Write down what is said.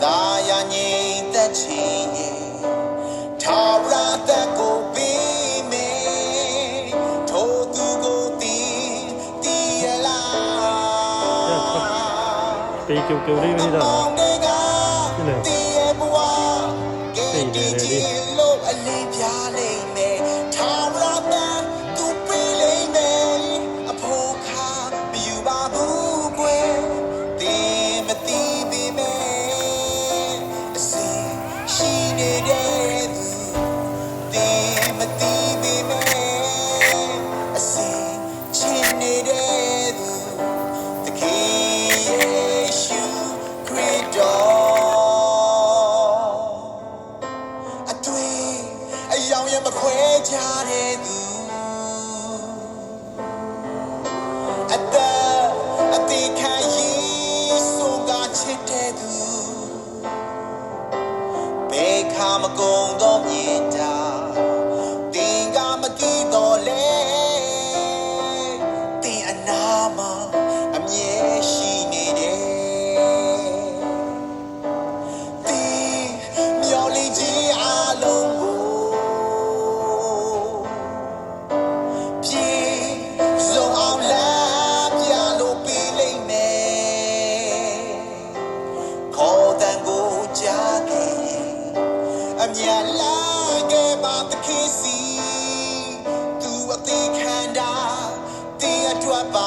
大呀你的情意，他让的狗比美，头都狗地地啦。ปีเกี่ยวๆนี่ไม่ได้นี่เลยปีเลยดิ အလေးပြလိမ့်မယ်ထာဝရတန်သူပေးလိမ့်မယ်အဖို့ခါမယူပါဘူးကွယ်တင်မသိပေမဲ့အစီရှိနေတဲ့သူတင်မသိပေမဲ့အစီချင်နေတဲ့သူတကယ်ယေရှုခရစ်တော်အတွေ့အယောင်ရမခွဲခြားတဲ့သူအတိခံယေရှုကချစ်တဲ့သူဘေခါမကုံတော့မြင်တာတင်ကမသိတော့လေတင်အနာမအမြဲရှိနေတယ်တင်မျောလင်းခြင်းအလုံးကိုပြေဆုံးအောင်လာပြလို့ပေးလိမ့်မယ်ခေါ်တန်ကိုကြားခဲ့အမြတ်လာခဲ့ပါသခင်စီသူအသေးခံတာတင်အတွက်ပါ